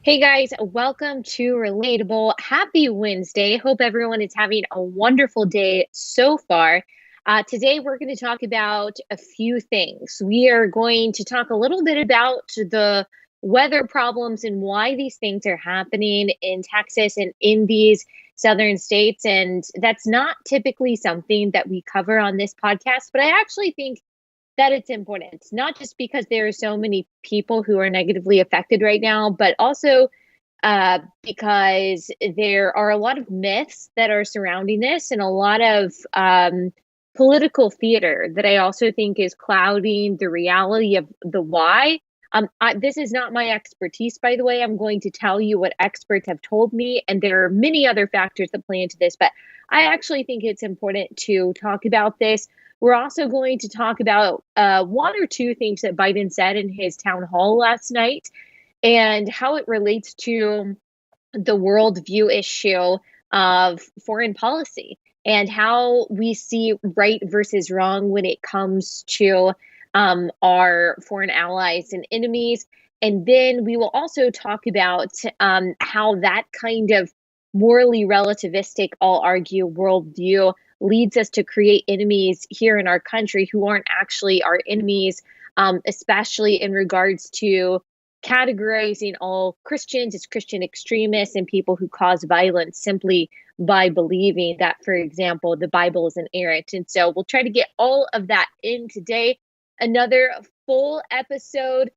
Hey guys, welcome to Relatable. Happy Wednesday. Hope everyone is having a wonderful day so far. Today, we're going to talk about a few things. We are going to talk a little bit about the weather problems and why these things are happening in Texas and in these southern states. And that's not typically something that we cover on this podcast, but I actually think that it's important, not just because there are so many people who are negatively affected right now, but also because there are a lot of myths that are surrounding this and a lot of political theater that I also think is clouding the reality of the why. This is not my expertise, by the way. I'm going to tell you what experts have told me, and there are many other factors that play into this, but I actually think it's important to talk about this. We're also going to talk about one or two things that Biden said in his town hall last night and how it relates to the worldview issue of foreign policy and how we see right versus wrong when it comes to our foreign allies and enemies. And then we will also talk about how that kind of morally relativistic, I'll argue, worldview leads us to create enemies here in our country who aren't actually our enemies, especially in regards to categorizing all Christians as Christian extremists and people who cause violence simply by believing that, for example, the Bible is inerrant. And so we'll try to get all of that in today. Another full episode.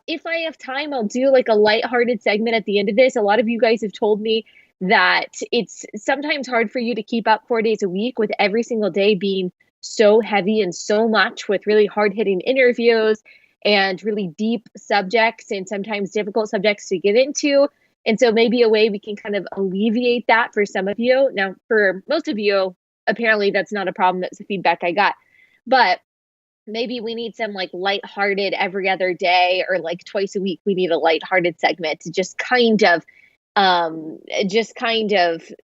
If I have time, I'll do like a lighthearted segment at the end of this. A lot of you guys have told me that it's sometimes hard for you to keep up 4 days a week with every single day being so heavy and so much with really hard-hitting interviews and really deep subjects and sometimes difficult subjects to get into. And so maybe a way we can kind of alleviate that for some of you. Now, for most of you, apparently that's not a problem. That's the feedback I got. But maybe we need some like lighthearted every other day or like twice a week. We need a lighthearted segment to just kind of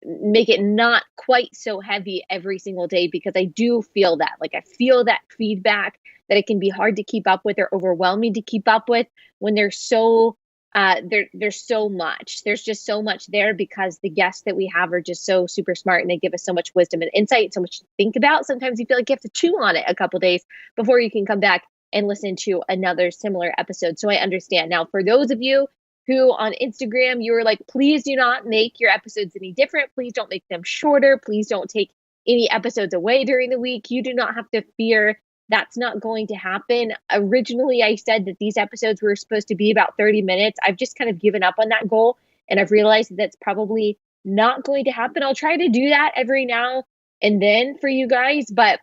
make it not quite so heavy every single day, because I do feel that, like, I feel that feedback that it can be hard to keep up with or overwhelming to keep up with when there's so much. There's just so much there because the guests that we have are just so super smart and they give us so much wisdom and insight, so much to think about. Sometimes you feel like you have to chew on it a couple days before you can come back and listen to another similar episode. So I understand. Now, for those of you who on Instagram, you were like, please do not make your episodes any different. Please don't make them shorter. Please don't take any episodes away during the week. You do not have to fear. That's not going to happen. Originally, I said that these episodes were supposed to be about 30 minutes. I've just kind of given up on that goal, and I've realized that that's probably not going to happen. I'll try to do that every now and then for you guys, but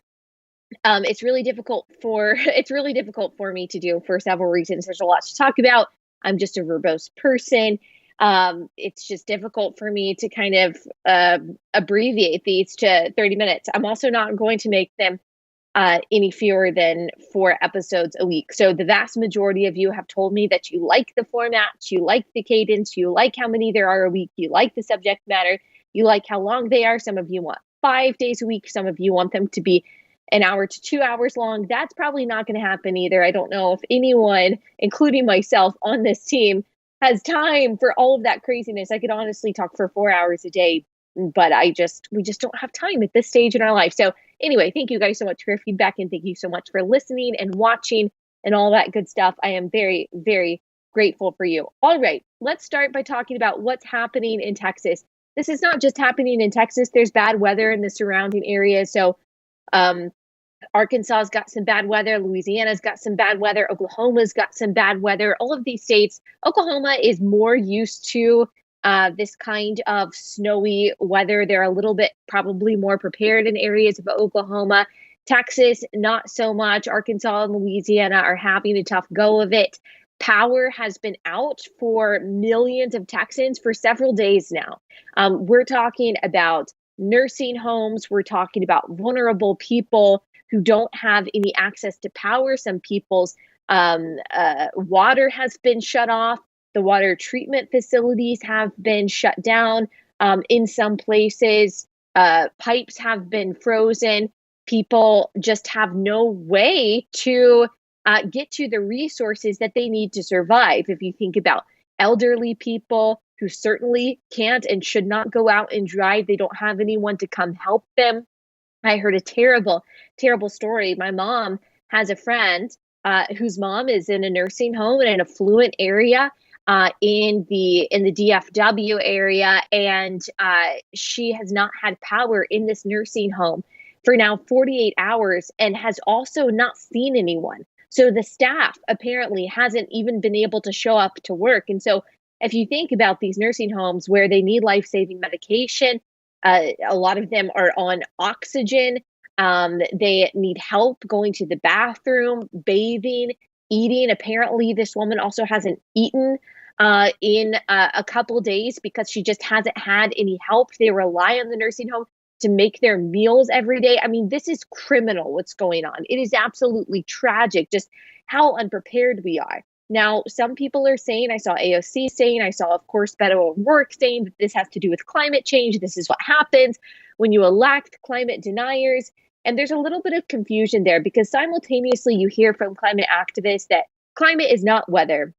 it's really difficult for me to do for several reasons. There's a lot to talk about. I'm just a verbose person. It's just difficult for me to kind of abbreviate these to 30 minutes. I'm also not going to make them any fewer than 4 episodes a week. So the vast majority of you have told me that you like the format, you like the cadence, you like how many there are a week, you like the subject matter, you like how long they are. Some of you want 5 days a week. Some of you want them to be an hour to 2 hours long. That's probably not going to happen either. I don't know if anyone, including myself on this team, has time for all of that craziness. I could honestly talk for 4 hours a day, but we just don't have time at this stage in our life. So anyway, thank you guys so much for your feedback, and thank you so much for listening and watching and all that good stuff. I am very, very grateful for you. All right, let's start by talking about what's happening in Texas. This is not just happening in Texas. There's bad weather in the surrounding areas. So Arkansas's got some bad weather. Louisiana's got some bad weather. Oklahoma's got some bad weather. All of these states, Oklahoma is more used to this kind of snowy weather. They're a little bit probably more prepared in areas of Oklahoma. Texas, not so much. Arkansas and Louisiana are having a tough go of it. Power has been out for millions of Texans for several days now. We're talking about nursing homes. We're talking about vulnerable people who don't have any access to power. Some people's water has been shut off. The water treatment facilities have been shut down. In some places, pipes have been frozen. People just have no way to get to the resources that they need to survive. If you think about elderly people who certainly can't and should not go out and drive. They don't have anyone to come help them. I heard a terrible, terrible story. My mom has a friend whose mom is in a nursing home in an affluent area in the DFW area, and she has not had power in this nursing home for now 48 hours and has also not seen anyone. So the staff apparently hasn't even been able to show up to work. And so if you think about these nursing homes where they need life-saving medication, a lot of them are on oxygen. They need help going to the bathroom, bathing, eating. Apparently, this woman also hasn't eaten in a couple days because she just hasn't had any help. They rely on the nursing home to make their meals every day. I mean, this is criminal what's going on. It is absolutely tragic just how unprepared we are. Now, some people are saying, I saw AOC saying, I saw, of course, Beto at work saying that this has to do with climate change. This is what happens when you elect climate deniers. And there's a little bit of confusion there because simultaneously you hear from climate activists that climate is not weather,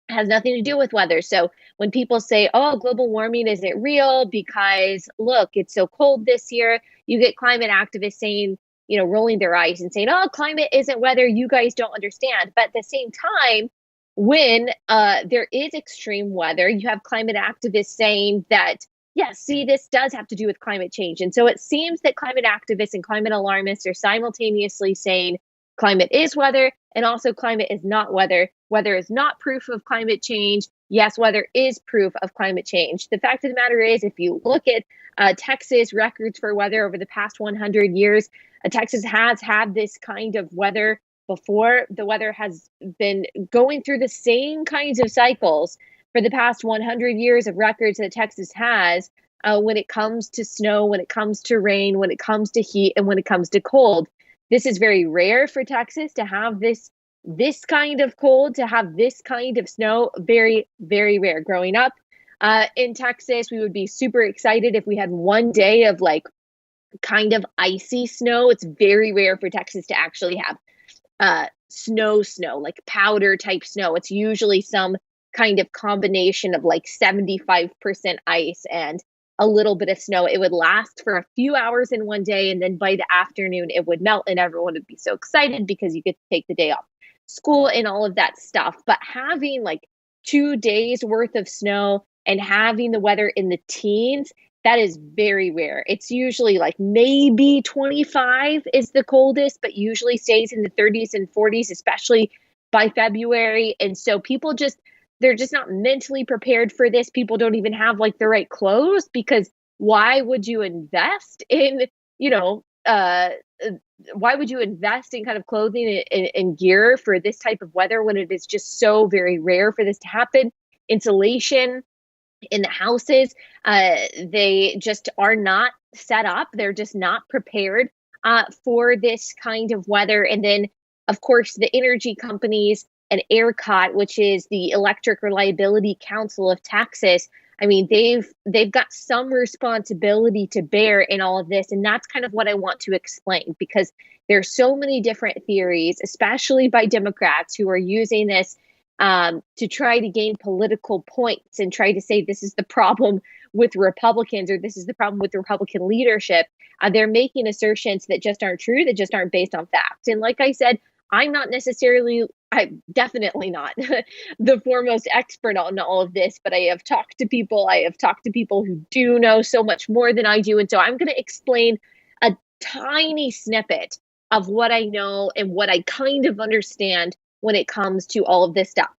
it has nothing to do with weather. So when people say, oh, global warming isn't real because, look, it's so cold this year, you get climate activists saying, rolling their eyes and saying, oh, climate isn't weather, you guys don't understand. But at the same time, when there is extreme weather, you have climate activists saying that, yes, see, this does have to do with climate change. And so it seems that climate activists and climate alarmists are simultaneously saying climate is weather and also climate is not weather. Weather is not proof of climate change. Yes, weather is proof of climate change. The fact of the matter is, if you look at Texas records for weather over the past 100 years, Texas has had this kind of weather before. The weather has been going through the same kinds of cycles for the past 100 years of records that Texas has when it comes to snow, when it comes to rain, when it comes to heat, and when it comes to cold. This is very rare for Texas to have this kind of cold, to have this kind of snow. Very, very rare. Growing up in Texas, we would be super excited if we had one day of like kind of icy snow. It's very rare for Texas to actually have snow, like powder type snow. It's usually some kind of combination of like 75% ice and a little bit of snow. It would last for a few hours in one day, and then by the afternoon it would melt and everyone would be so excited because you get to take the day off school and all of that stuff. But having like 2 days worth of snow and having the weather in the teens, that is very rare. It's usually like maybe 25 is the coldest, but usually stays in the 30s and 40s, especially by February. And so people they're just not mentally prepared for this. People don't even have like the right clothes, because why would you invest in, why would you invest in kind of clothing and gear for this type of weather when it is just so very rare for this to happen? Insulation in the houses, they just are not set up. They're just not prepared for this kind of weather. And then, of course, the energy companies and ERCOT, which is the Electric Reliability Council of Texas, I mean, they've got some responsibility to bear in all of this. And that's kind of what I want to explain, because there's so many different theories, especially by Democrats, who are using this to try to gain political points and try to say this is the problem with Republicans, or this is the problem with Republican leadership. They're making assertions that just aren't true, that just aren't based on facts. And like I said, I'm definitely not the foremost expert on all of this, but I have talked to people who do know so much more than I do. And so I'm going to explain a tiny snippet of what I know and what I kind of understand when it comes to all of this stuff.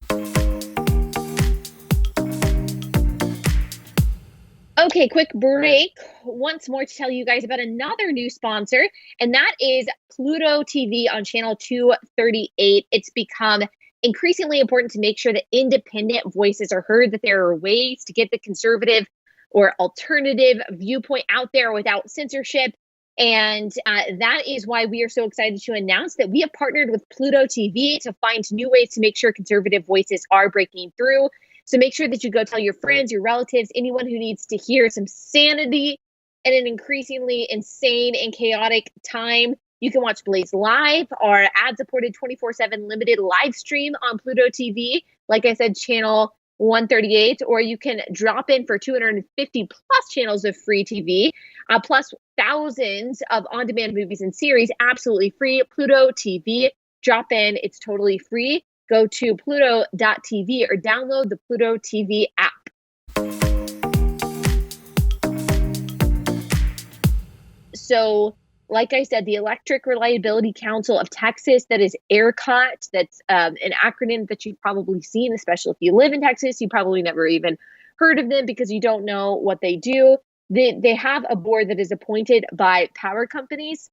Okay, quick break once more to tell you guys about another new sponsor, and that is Pluto TV on channel 238. It's become increasingly important to make sure that independent voices are heard, that there are ways to get the conservative or alternative viewpoint out there without censorship. And that is why we are so excited to announce that we have partnered with Pluto TV to find new ways to make sure conservative voices are breaking through. So make sure that you go tell your friends, your relatives, anyone who needs to hear some sanity in an increasingly insane and chaotic time. You can watch Blaze Live, our ad-supported 24/7 limited live stream on Pluto TV. Like I said, channel $138, or you can drop in for 250 plus channels of free TV, plus thousands of on-demand movies and series, absolutely free. Pluto TV, drop in, it's totally free. Go to pluto.tv or download the Pluto TV app. So, like I said, the Electric Reliability Council of Texas, that is ERCOT, that's an acronym that you've probably seen, especially if you live in Texas. You probably never even heard of them because you don't know what they do. They have a board that is appointed by power companies.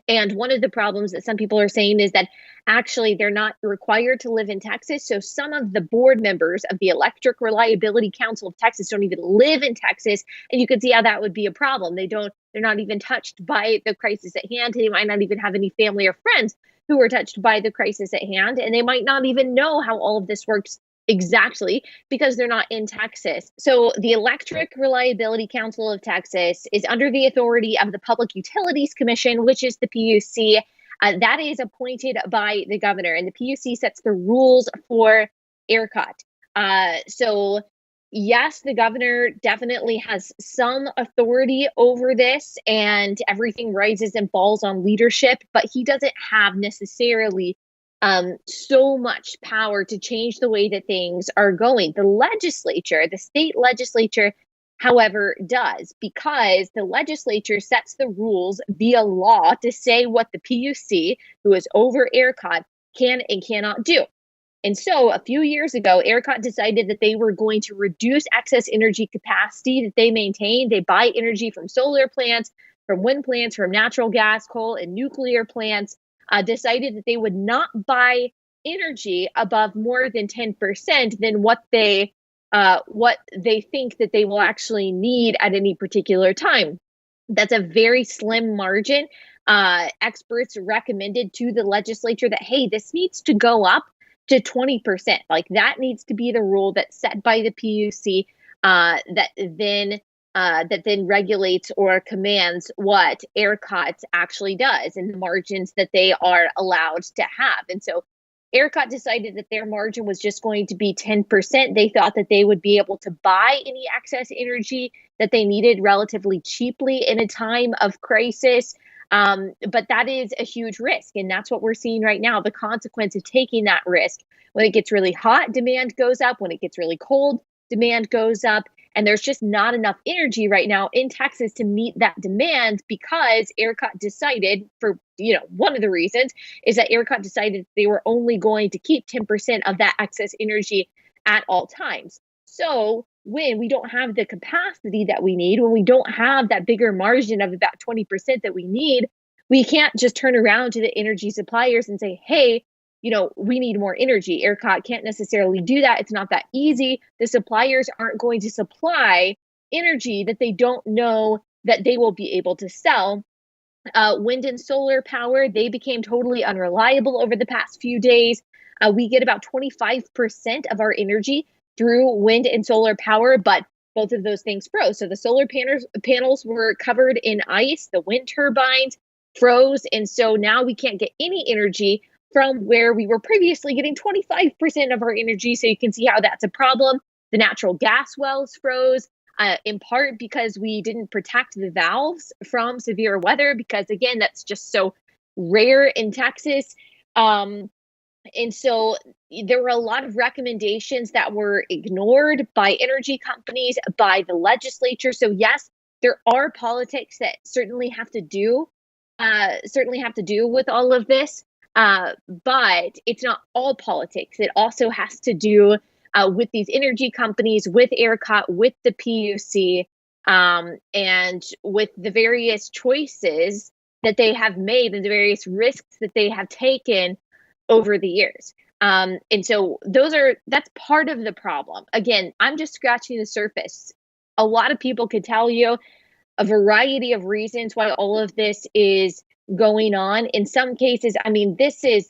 And one of the problems that some people are saying is that actually they're not required to live in Texas. So some of the board members of the Electric Reliability Council of Texas don't even live in Texas. And you can see how that would be a problem. They're not even touched by the crisis at hand. They might not even have any family or friends who are touched by the crisis at hand. And they might not even know how all of this works exactly because they're not in Texas. So the Electric Reliability Council of Texas is under the authority of the Public Utilities Commission, which is the PUC. That is appointed by the governor, and the PUC sets the rules for ERCOT. So yes, the governor definitely has some authority over this, and everything rises and falls on leadership, but he doesn't have necessarily so much power to change the way that things are going. The legislature, the state legislature, however, does, because the legislature sets the rules via law to say what the PUC, who is over ERCOT, can and cannot do. And so a few years ago, ERCOT decided that they were going to reduce excess energy capacity that they maintain. They buy energy from solar plants, from wind plants, from natural gas, coal, and nuclear plants. Decided that they would not buy energy above more than 10% than what they think that they will actually need at any particular time. That's a very slim margin. Experts recommended to the legislature that, hey, this needs to go up to 20%. Like that needs to be the rule that's set by the PUC that then regulates or commands what ERCOT actually does and the margins that they are allowed to have. And so ERCOT decided that their margin was just going to be 10%. They thought that they would be able to buy any excess energy that they needed relatively cheaply in a time of crisis. But that is a huge risk. And that's what we're seeing right now, the consequence of taking that risk. When it gets really hot, demand goes up. When it gets really cold, demand goes up. And there's just not enough energy right now in Texas to meet that demand because ERCOT decided, for one of the reasons is that ERCOT decided they were only going to keep 10% of that excess energy at all times. So when we don't have the capacity that we need, when we don't have that bigger margin of about 20% that we need, we can't just turn around to the energy suppliers and say, hey, we need more energy. ERCOT can't necessarily do that. It's not that easy. The suppliers aren't going to supply energy that they don't know that they will be able to sell. Wind and solar power, they became totally unreliable over the past few days. We get about 25% of our energy through wind and solar power, but both of those things froze. So the solar panels were covered in ice, the wind turbines froze, and so now we can't get any energy from where we were previously getting 25% of our energy. So you can see how that's a problem. The natural gas wells froze, in part because we didn't protect the valves from severe weather, because again, that's just so rare in Texas. And so there were a lot of recommendations that were ignored by energy companies, by the legislature. So yes, there are politics that certainly have to do with all of this. But it's not all politics. It also has to do with these energy companies, with ERCOT, with the PUC, and with the various choices that they have made and the various risks that they have taken over the years. And so that's part of the problem. Again, I'm just scratching the surface. A lot of people could tell you a variety of reasons why all of this is going on. In some cases,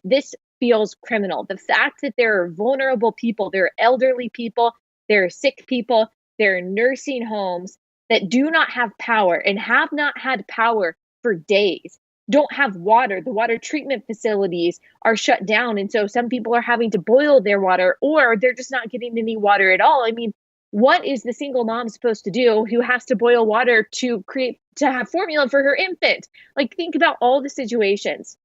this feels criminal. The fact that there are vulnerable people, there are elderly people, there are sick people, there are nursing homes that do not have power and have not had power for days. don't have water. The water treatment facilities are shut down. And so some people are having to boil their water, or they're just not getting any water at all. I mean, what is the single mom supposed to do who has to boil water to have formula for her infant? Like, think about all the situations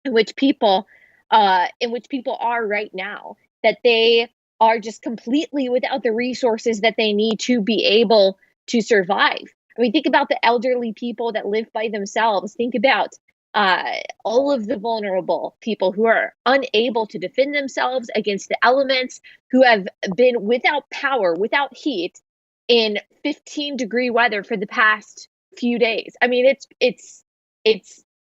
in which people are right now, that they are just completely without the resources that they need to be able to survive. I mean, think about the elderly people that live by themselves. Think about all of the vulnerable people who are unable to defend themselves against the elements, who have been without power, without heat, in 15-degree weather for the past few days. I mean, it's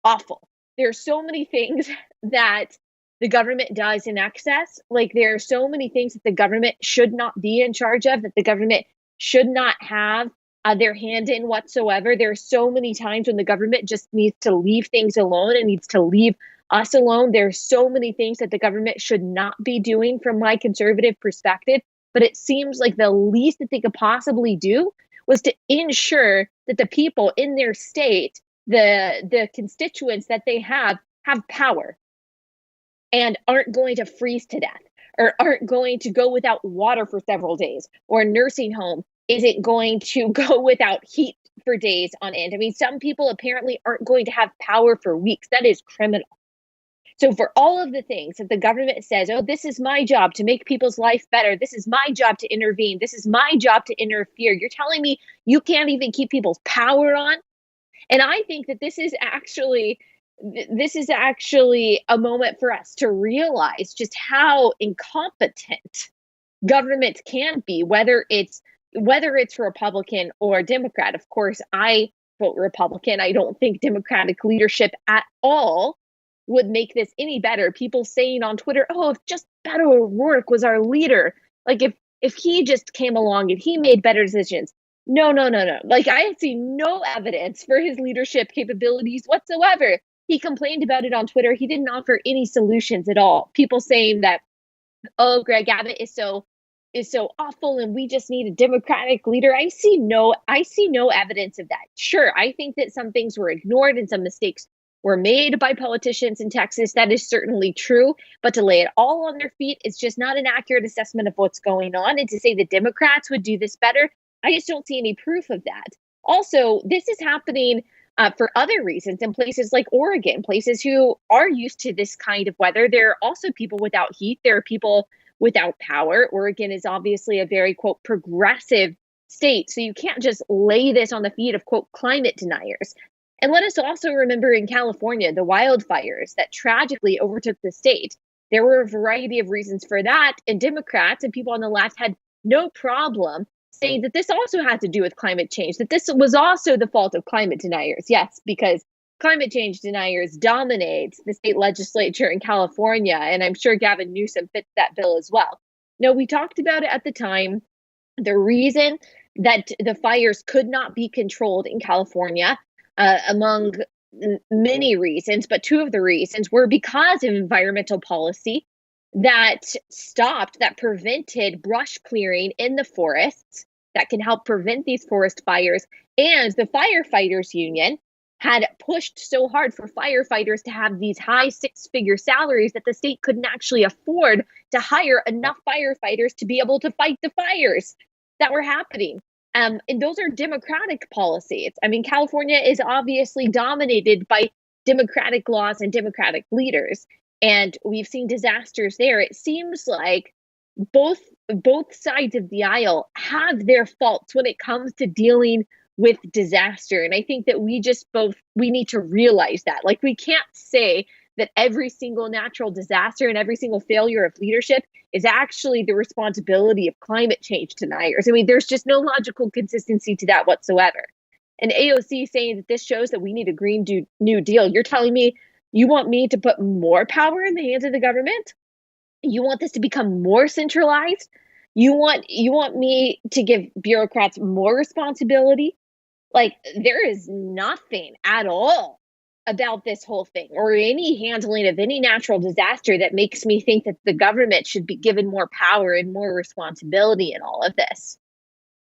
awful. There are so many things that the government does in excess. Like, there are so many things that the government should not be in charge of, that the government should not have their hand in whatsoever. There are so many times when the government just needs to leave things alone and needs to leave us alone. There are so many things that the government should not be doing from my conservative perspective. But it seems like the least that they could possibly do was to ensure that the people in their state, the constituents that they have power and aren't going to freeze to death, or aren't going to go without water for several days, or a nursing home isn't going to go without heat for days on end. I mean, some people apparently aren't going to have power for weeks. That is criminal. So for all of the things that the government says, oh, this is my job to make people's life better, this is my job to intervene, this is my job to interfere, you're telling me you can't even keep people's power on? And I think that this is actually a moment for us to realize just how incompetent government can be, whether it's Republican or Democrat. Of course, I vote Republican. I don't think Democratic leadership at all would make this any better. People saying on Twitter, oh, if just Beto O'Rourke was our leader, like if he just came along and he made better decisions. No. Like, I see no evidence for his leadership capabilities whatsoever. He complained about it on Twitter. He didn't offer any solutions at all. People saying that, oh, Greg Abbott is so awful and we just need a Democratic leader. I see no evidence of that. Sure, I think that some things were ignored and some mistakes were made by politicians in Texas. That is certainly true. But to lay it all on their feet is just not an accurate assessment of what's going on. And to say the Democrats would do this better, I just don't see any proof of that. Also, this is happening for other reasons in places like Oregon, places who are used to this kind of weather. There are also people without heat. There are people without power. Oregon is obviously a very, quote, progressive state. So you can't just lay this on the feet of, quote, climate deniers. And let us also remember in California, the wildfires that tragically overtook the state. There were a variety of reasons for that. And Democrats and people on the left had no problem saying that this also had to do with climate change, that this was also the fault of climate deniers. Yes, because climate change deniers dominate the state legislature in California. And I'm sure Gavin Newsom fits that bill as well. No, we talked about it at the time. The reason that the fires could not be controlled in California, among many reasons, but two of the reasons were because of environmental policy that prevented brush clearing in the forests that can help prevent these forest fires. And the firefighters union had pushed so hard for firefighters to have these high six-figure salaries that the state couldn't actually afford to hire enough firefighters to be able to fight the fires that were happening. And those are Democratic policies. I mean, California is obviously dominated by Democratic laws and Democratic leaders, and we've seen disasters there. It seems like both sides of the aisle have their faults when it comes to dealing with disaster. And I think that we need to realize that. Like, we can't say that every single natural disaster and every single failure of leadership is actually the responsibility of climate change deniers. I mean, there's just no logical consistency to that whatsoever. And AOC saying that this shows that we need a Green New Deal. You're telling me you want me to put more power in the hands of the government? You want this to become more centralized? You want me to give bureaucrats more responsibility? Like, there is nothing at all about this whole thing or any handling of any natural disaster that makes me think that the government should be given more power and more responsibility in all of this.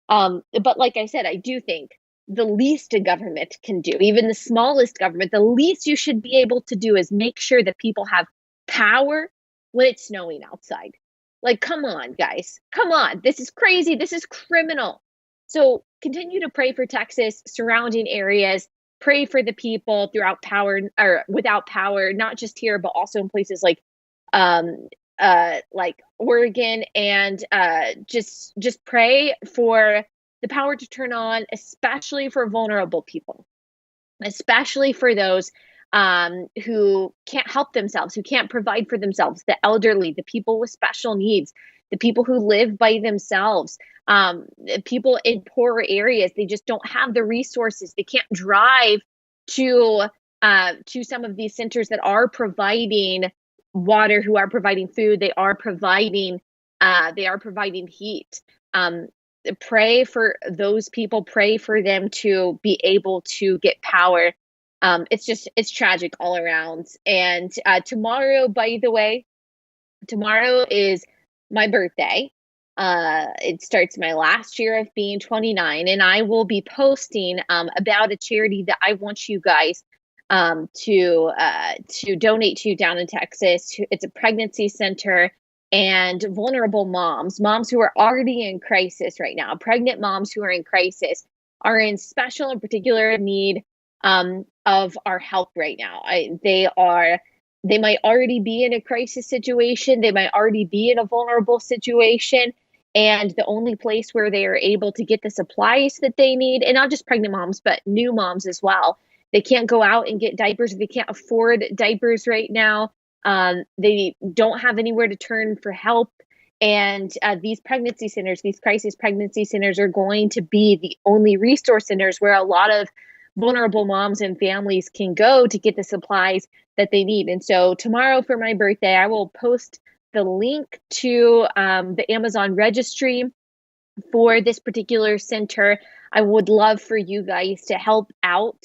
But like I said, I do think the least a government can do, even the smallest government, the least you should be able to do is make sure that people have power when it's snowing outside. Like, come on, guys. Come on. This is crazy. This is criminal. So continue to pray for Texas, surrounding areas. Pray for the people throughout power or without power, not just here, but also in places like Oregon, and just pray for the power to turn on, especially for vulnerable people, especially for those who can't help themselves, who can't provide for themselves, the elderly, the people with special needs, the people who live by themselves, people in poorer areas. They just don't have the resources. They can't drive to some of these centers that are providing water, who are providing food. They are providing heat. Pray for those people. Pray for them to be able to get power. It's tragic all around. And tomorrow, by the way, tomorrow is my birthday. It starts my last year of being 29, and I will be posting about a charity that I want you guys to donate to down in Texas. It's a pregnancy center, and vulnerable moms who are already in crisis right now, pregnant moms who are in crisis, are in special and particular need of our help right now. They might already be in a crisis situation. They might already be in a vulnerable situation. And the only place where they are able to get the supplies that they need, and not just pregnant moms, but new moms as well. They can't go out and get diapers. They can't afford diapers right now. They don't have anywhere to turn for help. And these pregnancy centers, these crisis pregnancy centers, are going to be the only resource centers where a lot of vulnerable moms and families can go to get the supplies that they need. And so tomorrow for my birthday, I will post the link to the Amazon registry for this particular center. I would love for you guys to help out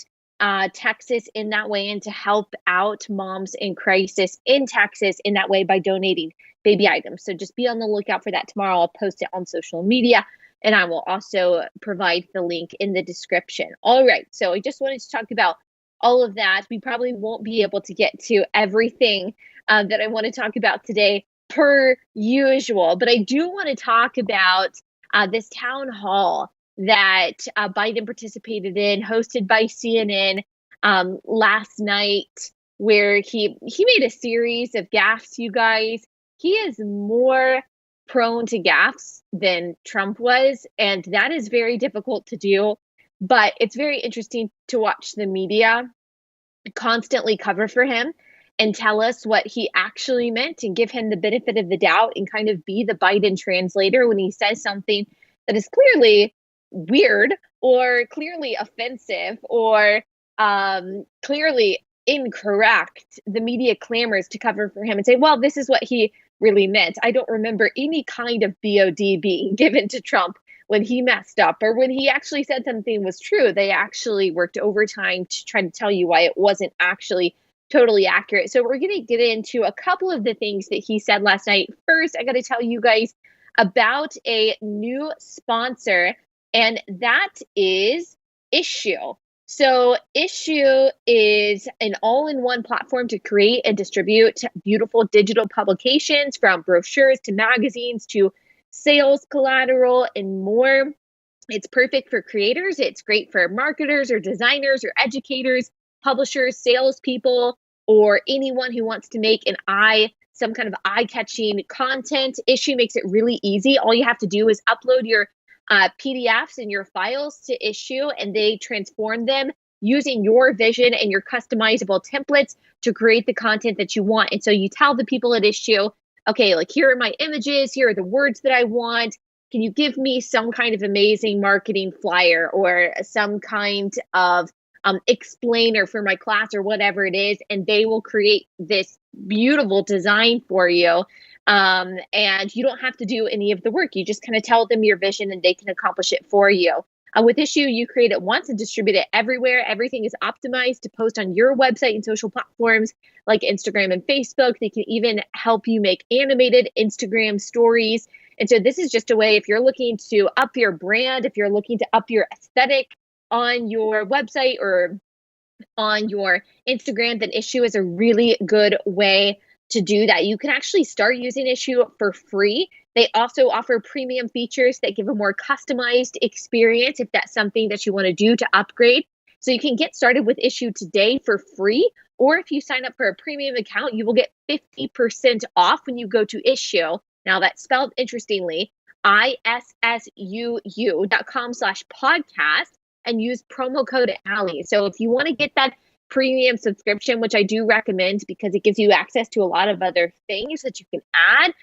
Texas in that way, and to help out moms in crisis in Texas in that way by donating baby items. So just be on the lookout for that tomorrow. I'll post it on social media, and I will also provide the link in the description. All right. So I just wanted to talk about all of that. We probably won't be able to get to everything that I want to talk about today per usual, but I do want to talk about this town hall that Biden participated in, hosted by CNN last night, where he made a series of gaffes, you guys. He is more prone to gaffes than Trump was, and that is very difficult to do. But it's very interesting to watch the media constantly cover for him and tell us what he actually meant, and give him the benefit of the doubt, and kind of be the Biden translator when he says something that is clearly weird or clearly offensive or clearly incorrect. The media clamors to cover for him and say, well, this is what he really meant. I don't remember any kind of BOD being given to Trump when he messed up, or when he actually said something was true. They actually worked overtime to try to tell you why it wasn't actually totally accurate. So we're going to get into a couple of the things that he said last night. First, I got to tell you guys about a new sponsor, and that is Issue. So Issue is an all-in-one platform to create and distribute beautiful digital publications, from brochures to magazines to sales collateral and more. It's perfect for creators. It's great for marketers or designers or educators, publishers, salespeople, or anyone who wants to make some kind of eye-catching content. Issue makes it really easy. All you have to do is upload your PDFs and your files to Issue, and they transform them using your vision and your customizable templates to create the content that you want. And so you tell the people at Issue, okay, like, here are my images, here are the words that I want. Can you give me some kind of amazing marketing flyer, or some kind of explainer for my class, or whatever it is? And they will create this beautiful design for you. And you don't have to do any of the work. You just kind of tell them your vision, and they can accomplish it for you. With Issue, you create it once and distribute it everywhere. Everything is optimized to post on your website and social platforms like Instagram and Facebook. They can even help you make animated Instagram stories. And so this is just a way, if you're looking to up your brand, if you're looking to up your aesthetic on your website or on your Instagram, then Issue is a really good way to do that. You can actually start using Issue for free. They also offer premium features that give a more customized experience if that's something that you want to do to upgrade. So you can get started with Issue today for free, or if you sign up for a premium account, you will get 50% off when you go to Issue. Now that's spelled interestingly, issuu.com/podcast, and use promo code Allie. So if you want to get that premium subscription, which I do recommend because it gives you access to a lot of other things that you can add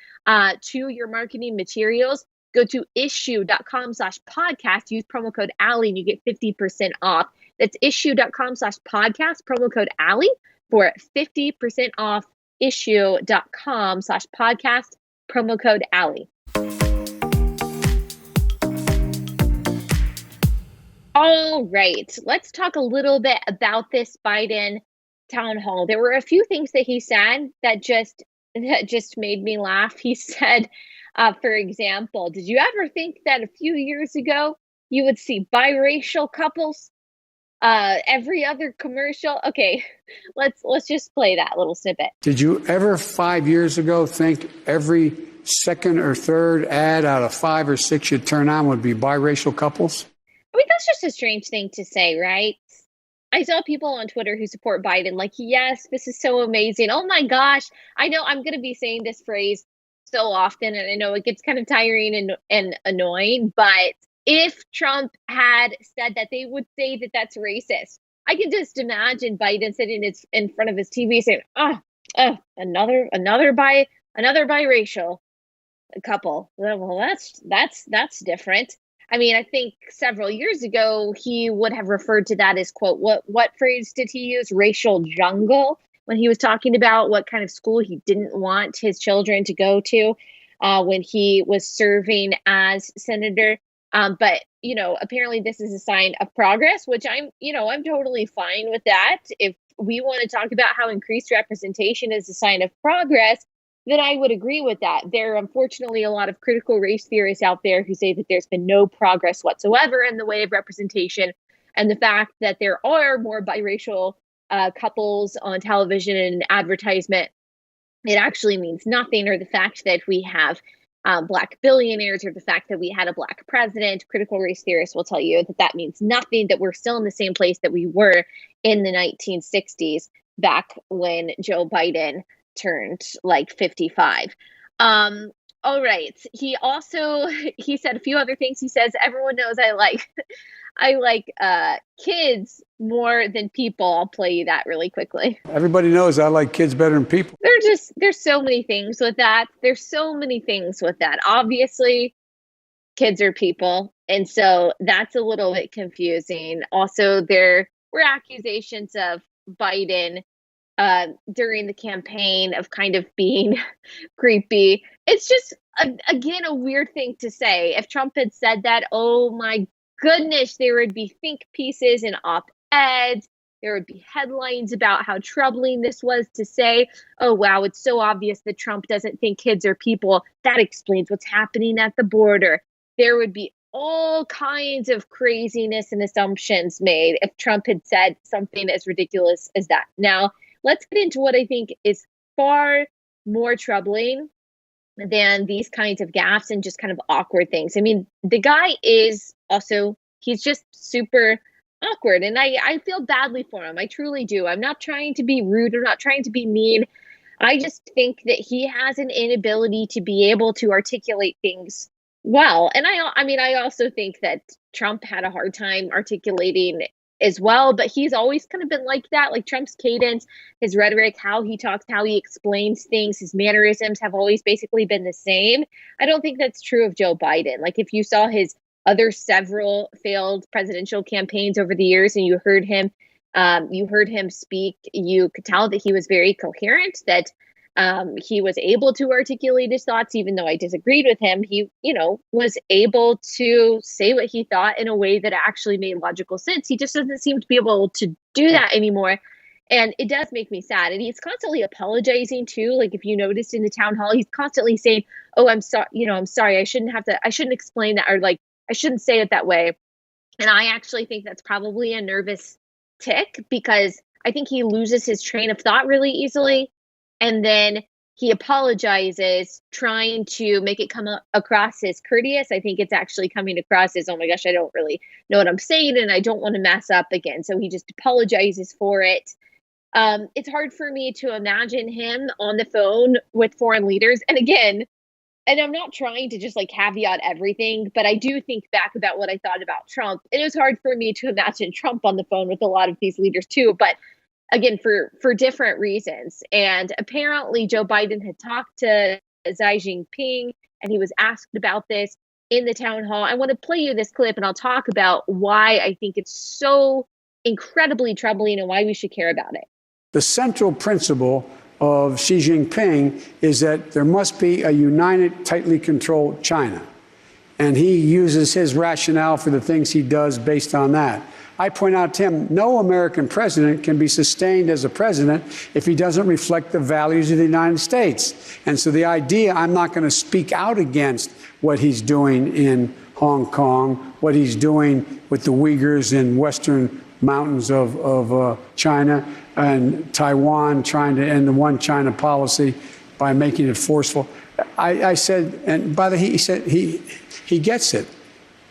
to your marketing materials, go to issue.com/podcast, use promo code Allie, and you get 50% off. That's issue.com/podcast, promo code Allie for 50% off. Issue.com/podcast, promo code Allie. All right, let's talk a little bit about this Biden town hall. There were a few things that he said that just made me laugh. He said, for example, did you ever think that a few years ago you would see biracial couples every other commercial? Okay, let's just play that little snippet. Did you ever 5 years ago think every second or third ad out of 5 or 6 you'd turn on would be biracial couples? I mean, that's just a strange thing to say, right? I saw people on Twitter who support Biden like, yes, this is so amazing. Oh my gosh. I know I'm going to be saying this phrase so often, and I know it gets kind of tiring and annoying, but if Trump had said that, they would say that that's racist. I can just imagine Biden sitting in front of his TV saying, another biracial couple. Well, that's different. I mean, I think several years ago, he would have referred to that as, quote, what phrase did he use? Racial jungle, when he was talking about what kind of school he didn't want his children to go to when he was serving as senator. But, apparently this is a sign of progress, which I'm totally fine with that. If we want to talk about how increased representation is a sign of progress, then I would agree with that. There are unfortunately a lot of critical race theorists out there who say that there's been no progress whatsoever in the way of representation. And the fact that there are more biracial couples on television and advertisement, it actually means nothing. Or the fact that we have Black billionaires, or the fact that we had a Black president, critical race theorists will tell you that that means nothing, that we're still in the same place that we were in the 1960s, back when Joe Biden turned like 55. All right. He said a few other things. He says, everyone knows I like kids more than people. I'll play you that really quickly. Everybody knows I like kids better than people. There's so many things with that. Obviously, kids are people. And so that's a little bit confusing. Also, there were accusations of Biden during the campaign of kind of being creepy. It's just, again, a weird thing to say. If Trump had said that, oh my goodness, there would be think pieces and op-eds. There would be headlines about how troubling this was to say. Oh, wow, it's so obvious that Trump doesn't think kids are people. That explains what's happening at the border. There would be all kinds of craziness and assumptions made if Trump had said something as ridiculous as that. Now, let's get into what I think is far more troubling than these kinds of gaffes and just kind of awkward things. I mean, the guy is also, he's just super awkward, and I feel badly for him. I truly do. I'm not trying to be rude. I'm not trying to be mean. I just think that he has an inability to be able to articulate things well. And I also think that Trump had a hard time articulating as well, but he's always kind of been like that. Like Trump's cadence, his rhetoric, how he talks, how he explains things, his mannerisms have always basically been the same. I don't think that's true of Joe Biden. Like if you saw his other several failed presidential campaigns over the years and you heard him speak, you could tell that he was very coherent, that he was able to articulate his thoughts. Even though I disagreed with him, he, was able to say what he thought in a way that actually made logical sense. He just doesn't seem to be able to do that anymore. And it does make me sad. And he's constantly apologizing too. Like if you noticed in the town hall, he's constantly saying, oh, I'm sorry. I'm sorry. I shouldn't explain that. Or like, I shouldn't say it that way. And I actually think that's probably a nervous tick, because I think he loses his train of thought really easily. And then he apologizes, trying to make it come across as courteous. I think it's actually coming across as, oh my gosh, I don't really know what I'm saying and I don't want to mess up again. So he just apologizes for it. It's hard for me to imagine him on the phone with foreign leaders. And again, and I'm not trying to just like caveat everything, but I do think back about what I thought about Trump. And it was hard for me to imagine Trump on the phone with a lot of these leaders too, but again, for different reasons. And apparently Joe Biden had talked to Xi Jinping and he was asked about this in the town hall. I want to play you this clip and I'll talk about why I think it's so incredibly troubling and why we should care about it. The central principle of Xi Jinping is that there must be a united, tightly controlled China. And he uses his rationale for the things he does based on that. I point out to him, no American president can be sustained as a president if he doesn't reflect the values of the United States. And so the idea, I'm not going to speak out against what he's doing in Hong Kong, what he's doing with the Uyghurs in Western mountains of China, and Taiwan trying to end the one China policy by making it forceful. I said, and by the he said he gets it.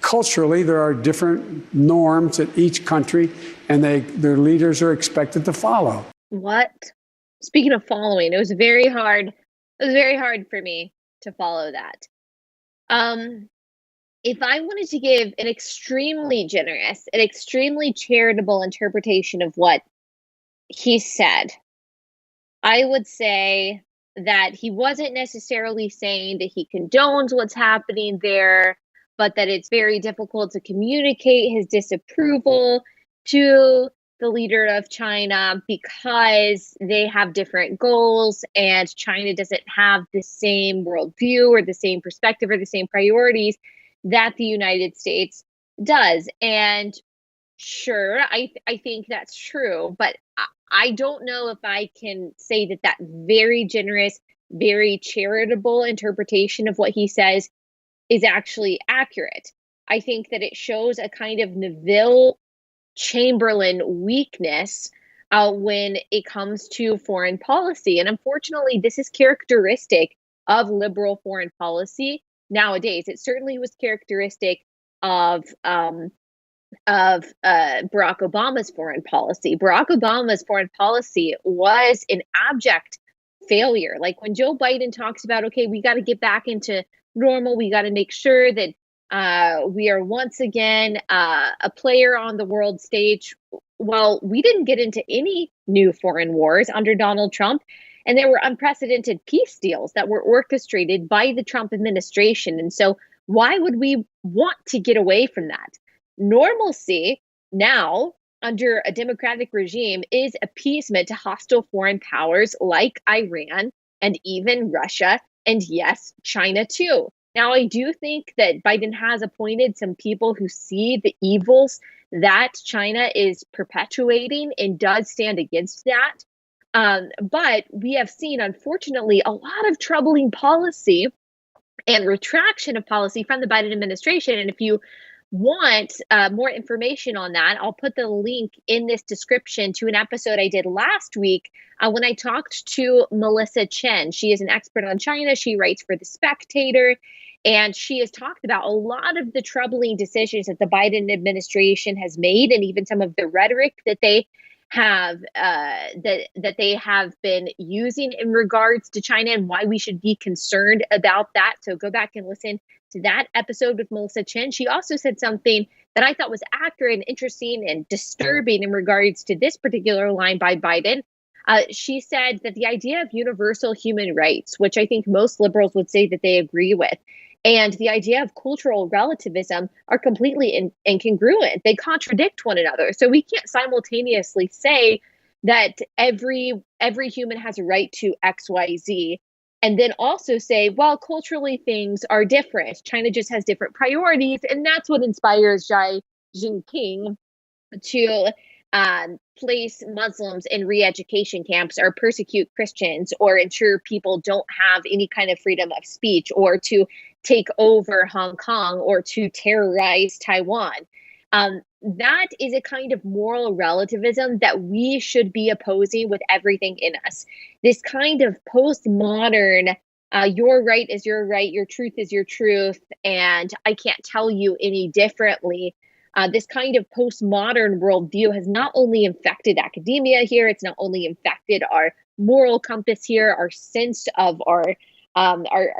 Culturally, there are different norms at each country, and their leaders are expected to follow. What? Speaking of following, it was very hard. It was very hard for me to follow that. If I wanted to give an extremely generous, an extremely charitable interpretation of what he said, I would say that he wasn't necessarily saying that he condones what's happening there, but that it's very difficult to communicate his disapproval to the leader of China because they have different goals and China doesn't have the same worldview or the same perspective or the same priorities that the United States does. And sure, I think that's true, but I don't know if I can say that that very generous, very charitable interpretation of what he says is actually accurate. I think that it shows a kind of Neville Chamberlain weakness when it comes to foreign policy. And unfortunately, this is characteristic of liberal foreign policy nowadays. It certainly was characteristic of Barack Obama's foreign policy. Barack Obama's foreign policy was an abject failure. Like when Joe Biden talks about, okay, we got to get back into normal, we got to make sure that we are once again a player on the world stage. Well, we didn't get into any new foreign wars under Donald Trump, and there were unprecedented peace deals that were orchestrated by the Trump administration. And so why would we want to get away from that? Normalcy now under a democratic regime is appeasement to hostile foreign powers like Iran and even Russia, and yes, China too. Now, I do think that Biden has appointed some people who see the evils that China is perpetuating and does stand against that. But we have seen, unfortunately, a lot of troubling policy and retraction of policy from the Biden administration. And if you want more information on that, I'll put the link in this description to an episode I did last week when I talked to Melissa Chen. She is an expert on China. She writes for The Spectator, and she has talked about a lot of the troubling decisions that the Biden administration has made, and even some of the rhetoric that they have that they have been using in regards to China and why we should be concerned about that. So go back and listen to that episode with Melissa Chen. She also said something that I thought was accurate and interesting and disturbing in regards to this particular line by Biden. She said that the idea of universal human rights, which I think most liberals would say that they agree with, and the idea of cultural relativism are completely incongruent. They contradict one another. So we can't simultaneously say that every human has a right to X, Y, Z, and then also say, well, culturally things are different. China just has different priorities, and that's what inspires Xi Jinping to place Muslims in re-education camps or persecute Christians or ensure people don't have any kind of freedom of speech or to take over Hong Kong or to terrorize Taiwan. That is a kind of moral relativism that we should be opposing with everything in us. This kind of postmodern, your right is your right, your truth is your truth, and I can't tell you any differently. This kind of postmodern worldview has not only infected academia here, it's not only infected our moral compass here, our sense of our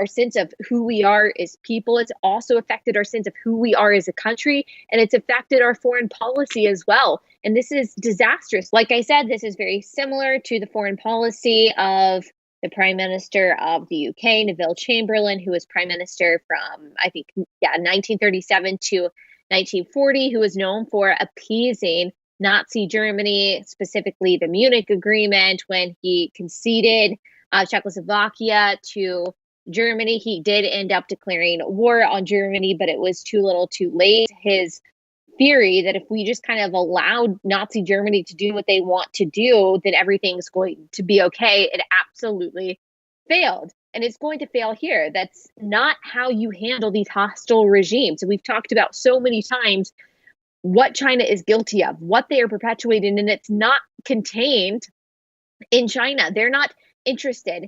sense of who we are as people. It's also affected our sense of who we are as a country, and it's affected our foreign policy as well. And this is disastrous. Like I said, this is very similar to the foreign policy of the Prime Minister of the UK, Neville Chamberlain, who was Prime Minister from, I think, 1937 to 1940, who was known for appeasing Nazi Germany, specifically the Munich Agreement, when he conceded Czechoslovakia to Germany. He did end up declaring war on Germany, but it was too little too late. His theory that if we just kind of allowed Nazi Germany to do what they want to do, then everything's going to be okay. It absolutely failed. And it's going to fail here. That's not how you handle these hostile regimes. And we've talked about so many times what China is guilty of, what they are perpetuating, and it's not contained in China. They're not interested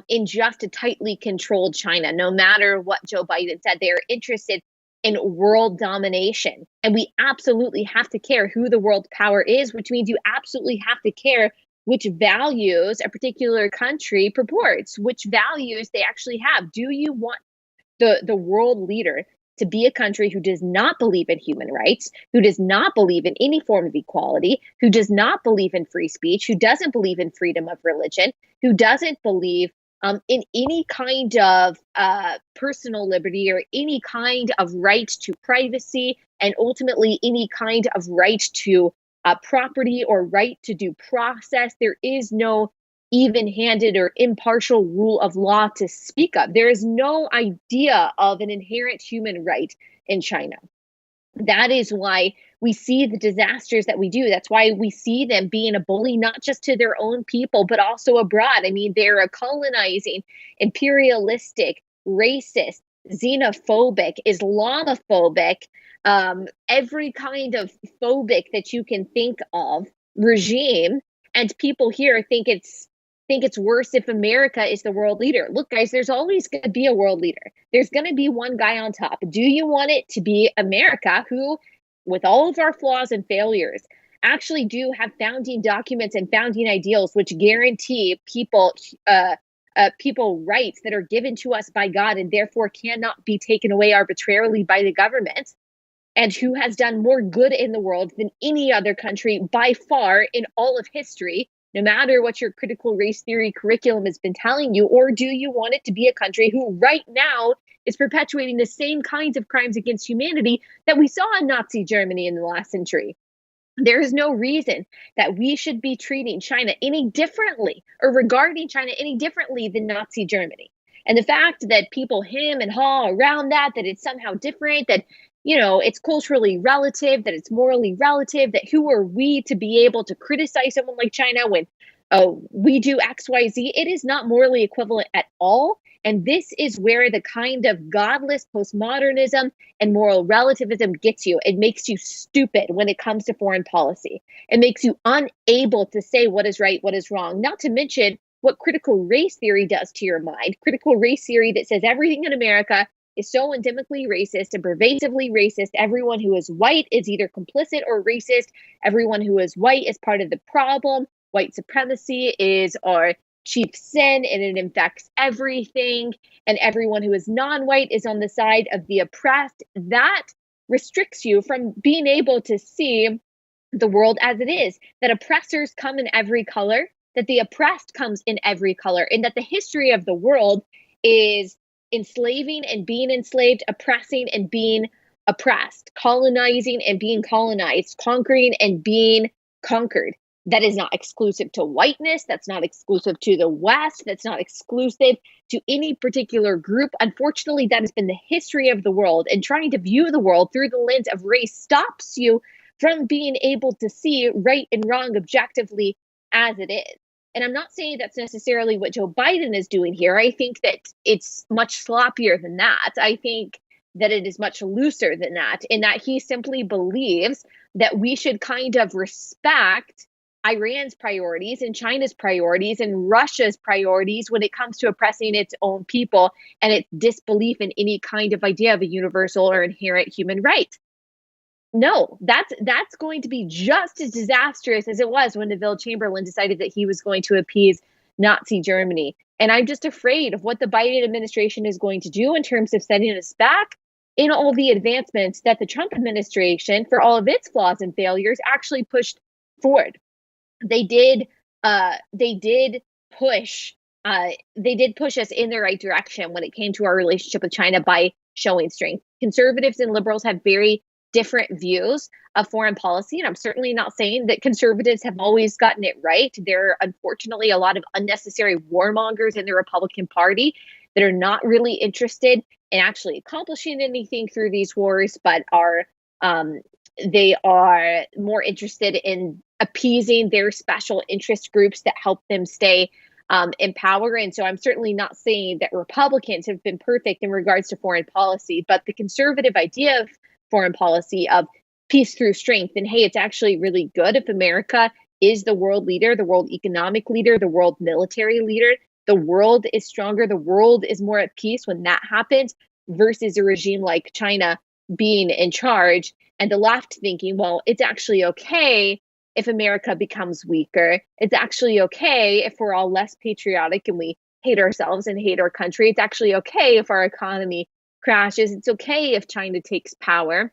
in just a tightly controlled China. No matter what Joe Biden said, they are interested in world domination. And we absolutely have to care who the world power is, which means you absolutely have to care which values a particular country purports, which values they actually have. Do you want the world leader to be a country who does not believe in human rights, who does not believe in any form of equality, who does not believe in free speech, who doesn't believe in freedom of religion, who doesn't believe in any kind of personal liberty or any kind of right to privacy, and ultimately any kind of right to property or right to due process? There is no even-handed or impartial rule of law to speak of. There is no idea of an inherent human right in China. That is why we see the disasters that we do. That's why we see them being a bully, not just to their own people, but also abroad. I mean, they're a colonizing, imperialistic, racist, xenophobic, Islamophobic, every kind of phobic that you can think of regime. And people here think it's worse if America is the world leader. Look, guys, there's always going to be a world leader. There's going to be one guy on top. Do you want it to be America, who, with all of our flaws and failures, actually do have founding documents and founding ideals which guarantee people rights that are given to us by God and therefore cannot be taken away arbitrarily by the government, and who has done more good in the world than any other country by far in all of history, no matter what your critical race theory curriculum has been telling you? Or do you want it to be a country who right now is perpetuating the same kinds of crimes against humanity that we saw in Nazi Germany in the last century? There is no reason that we should be treating China any differently or regarding China any differently than Nazi Germany. And the fact that people hem and haw around that it's somehow different, that it's culturally relative, that it's morally relative, that who are we to be able to criticize someone like China when we do X, Y, Z? It is not morally equivalent at all. And this is where the kind of godless postmodernism and moral relativism gets you. It makes you stupid when it comes to foreign policy. It makes you unable to say what is right, what is wrong, not to mention what critical race theory does to your mind. Critical race theory that says everything in America is so endemically racist and pervasively racist. Everyone who is white is either complicit or racist. Everyone who is white is part of the problem. White supremacy is our chief sin, and it infects everything. And everyone who is non-white is on the side of the oppressed. That restricts you from being able to see the world as it is, that oppressors come in every color, that the oppressed comes in every color, and that the history of the world is enslaving and being enslaved, oppressing and being oppressed, colonizing and being colonized, conquering and being conquered. That is not exclusive to whiteness. That's not exclusive to the West. That's not exclusive to any particular group. Unfortunately, that has been the history of the world, and trying to view the world through the lens of race stops you from being able to see right and wrong objectively as it is. And I'm not saying that's necessarily what Joe Biden is doing here. I think that it's much sloppier than that. I think that it is much looser than that, in that he simply believes that we should kind of respect Iran's priorities and China's priorities and Russia's priorities when it comes to oppressing its own people and its disbelief in any kind of idea of a universal or inherent human right. No, that's going to be just as disastrous as it was when Neville Chamberlain decided that he was going to appease Nazi Germany. And I'm just afraid of what the Biden administration is going to do in terms of setting us back in all the advancements that the Trump administration, for all of its flaws and failures, actually pushed forward. They did push us in the right direction when it came to our relationship with China by showing strength. Conservatives and liberals have very different views of foreign policy, and I'm certainly not saying that conservatives have always gotten it right. There are unfortunately a lot of unnecessary warmongers in the Republican Party that are not really interested in actually accomplishing anything through these wars, but they are more interested in appeasing their special interest groups that help them stay in power. And so I'm certainly not saying that Republicans have been perfect in regards to foreign policy, but the conservative idea of foreign policy of peace through strength, and hey, it's actually really good if America is the world leader, the world economic leader, the world military leader. The world is stronger, the world is more at peace when that happens, versus a regime like China being in charge, and the left thinking, well, it's actually okay if America becomes weaker. It's actually okay if we're all less patriotic and we hate ourselves and hate our country. It's actually okay if our economy crashes. It's okay if China takes power,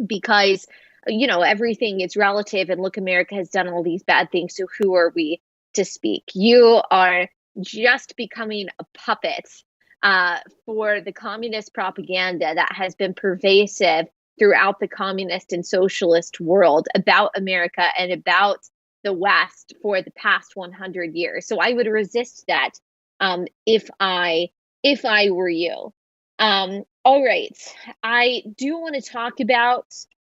because, everything is relative. And look, America has done all these bad things. So who are we to speak? You are just becoming a puppet for the communist propaganda that has been pervasive throughout the communist and socialist world about America and about the West for the past 100 years. So I would resist that if I were you. All right. I do want to talk about,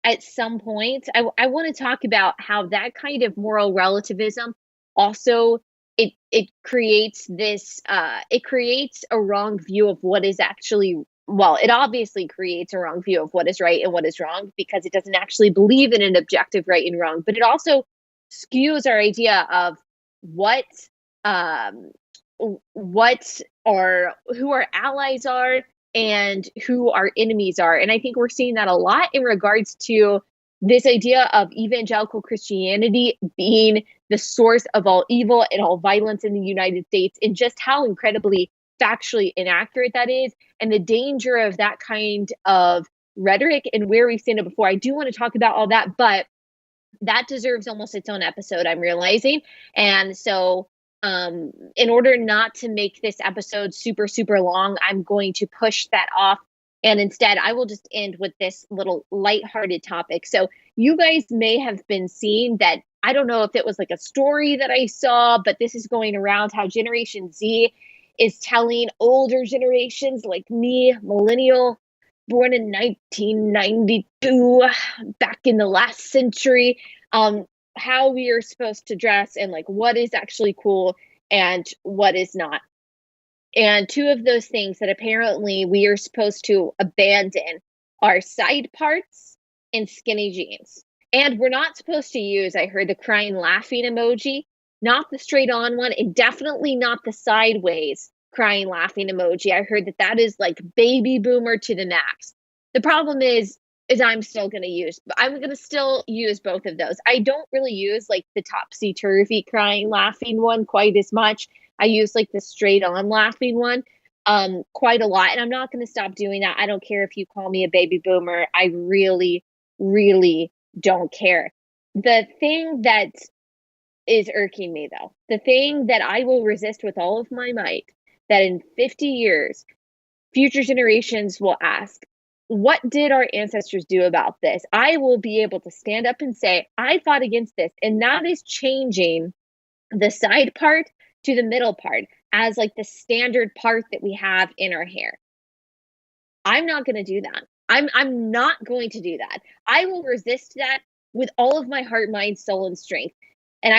at some point, I want to talk about how that kind of moral relativism also it creates this it creates a wrong view of what is actually, well, it obviously creates a wrong view of what is right and what is wrong, because it doesn't actually believe in an objective right and wrong, but it also skews our idea of who our allies are and who our enemies are. And I think we're seeing that a lot in regards to this idea of evangelical Christianity being the source of all evil and all violence in the United States, and just how incredibly factually inaccurate that is, and the danger of that kind of rhetoric and where we've seen it before. I do want to talk about all that, but that deserves almost its own episode, I'm realizing. And so in order not to make this episode super, super long, I'm going to push that off. And instead, I will just end with this little lighthearted topic. So you guys may have been seeing that. I don't know if it was like a story that I saw, but this is going around how Generation Z is telling older generations like me, millennial, born in 1992, back in the last century, how we are supposed to dress and like what is actually cool and what is not. And two of those things that apparently we are supposed to abandon are side parts and skinny jeans. And we're not supposed to use, I heard, the crying laughing emoji, not the straight on one, and definitely not the sideways crying laughing emoji. I heard that is like baby boomer to the max. The problem is I'm going to still use both of those. I don't really use like the topsy-turvy crying laughing one quite as much. I use like the straight on laughing one quite a lot. And I'm not going to stop doing that. I don't care if you call me a baby boomer. I really, really don't care. The thing that is irking me, though, the thing that I will resist with all of my might, that in 50 years, future generations will ask, what did our ancestors do about this? I will be able to stand up and say, I fought against this. And that is changing the side part to the middle part as like the standard part that we have in our hair. I'm not going to do that. I'm not going to do that. I will resist that with all of my heart, mind, soul, and strength. And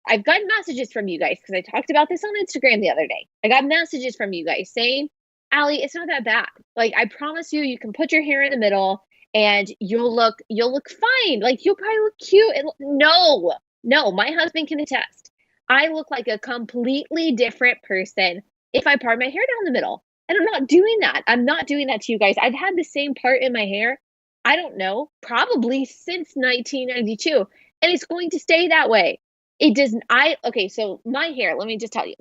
I've gotten messages from you guys, because I talked about this on Instagram the other day. I got messages from you guys saying Allie, it's not that bad. Like, I promise you, you can put your hair in the middle and you'll look fine. Like, you'll probably look cute. No, my husband can attest. I look like a completely different person if I part my hair down the middle. And I'm not doing that. I'm not doing that to you guys. I've had the same part in my hair, I don't know, probably since 1992. And it's going to stay that way. It doesn't, okay, so my hair, let me just tell you,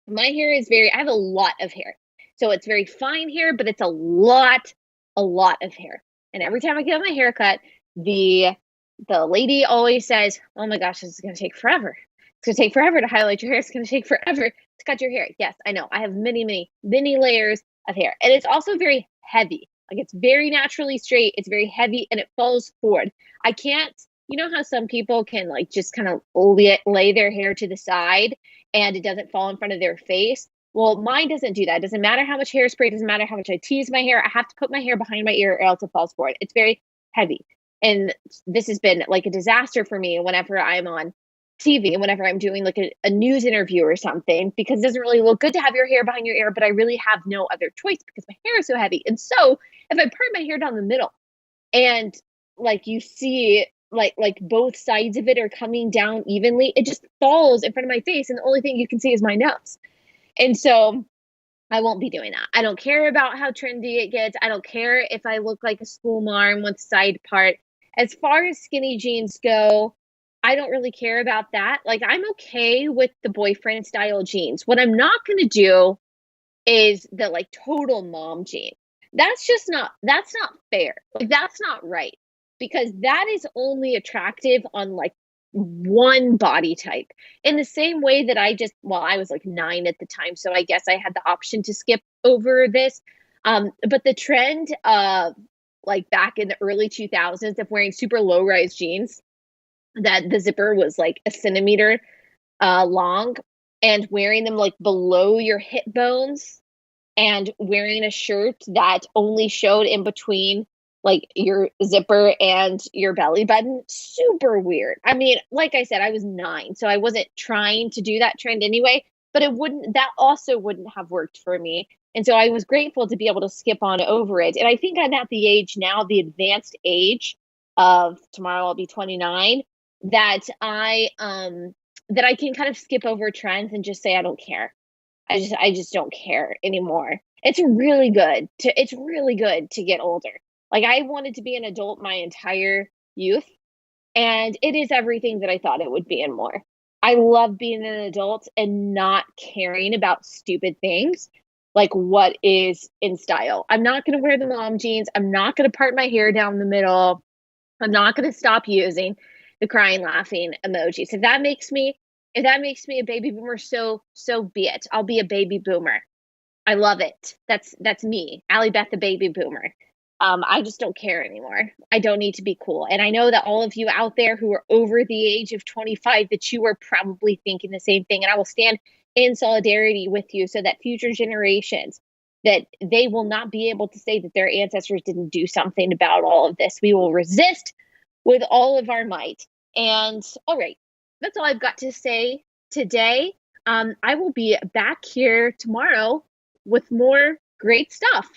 my hair is I have a lot of hair. So it's very fine hair, but it's a lot of hair. And every time I get my hair cut, the lady always says, "Oh my gosh, this is going to take forever. It's going to take forever to highlight your hair. It's going to take forever to cut your hair." Yes, I know. I have many, many, many layers of hair. And it's also very heavy. Like, it's very naturally straight. It's very heavy and it falls forward. I can't, you know how some people can like just kind of lay their hair to the side and it doesn't fall in front of their face? Well, mine doesn't do that. It doesn't matter how much hairspray, it doesn't matter how much I tease my hair. I have to put my hair behind my ear or else it falls forward. It's very heavy. And this has been like a disaster for me whenever I'm on TV and whenever I'm doing like a news interview or something, because it doesn't really look good to have your hair behind your ear, but I really have no other choice because my hair is so heavy. And so if I part my hair down the middle and like you see like both sides of it are coming down evenly, it just falls in front of my face and the only thing you can see is my nose. And so I won't be doing that. I don't care about how trendy it gets. I don't care if I look like a school marm with side part. As far as skinny jeans go, I don't really care about that. Like, I'm okay with the boyfriend style jeans. What I'm not going to do is the like total mom jean. That's not fair. Like, that's not right. Because that is only attractive on like one body type. In the same way that I was like 9 at the time, so I guess I had the option to skip over this. But the trend of like back in the early 2000s of wearing super low rise jeans that the zipper was like a centimeter long and wearing them like below your hip bones and wearing a shirt that only showed in between like your zipper and your belly button, super weird. I mean, like I said, I was 9, so I wasn't trying to do that trend anyway, but that also wouldn't have worked for me. And so I was grateful to be able to skip on over it. And I think I'm at the age now, the advanced age of tomorrow I'll be 29, that I can kind of skip over trends and just say I don't care. I just don't care anymore. It's really good to get older. Like, I wanted to be an adult my entire youth, and it is everything that I thought it would be and more. I love being an adult and not caring about stupid things like what is in style. I'm not going to wear the mom jeans. I'm not going to part my hair down the middle. I'm not going to stop using the crying laughing emojis. If that makes me a baby boomer, so be it. I'll be a baby boomer. I love it. That's me, Allie Beth, the baby boomer. I just don't care anymore. I don't need to be cool. And I know that all of you out there who are over the age of 25, that you are probably thinking the same thing. And I will stand in solidarity with you so that future generations, that they will not be able to say that their ancestors didn't do something about all of this. We will resist with all of our might. And all right, that's all I've got to say today. I will be back here tomorrow with more great stuff.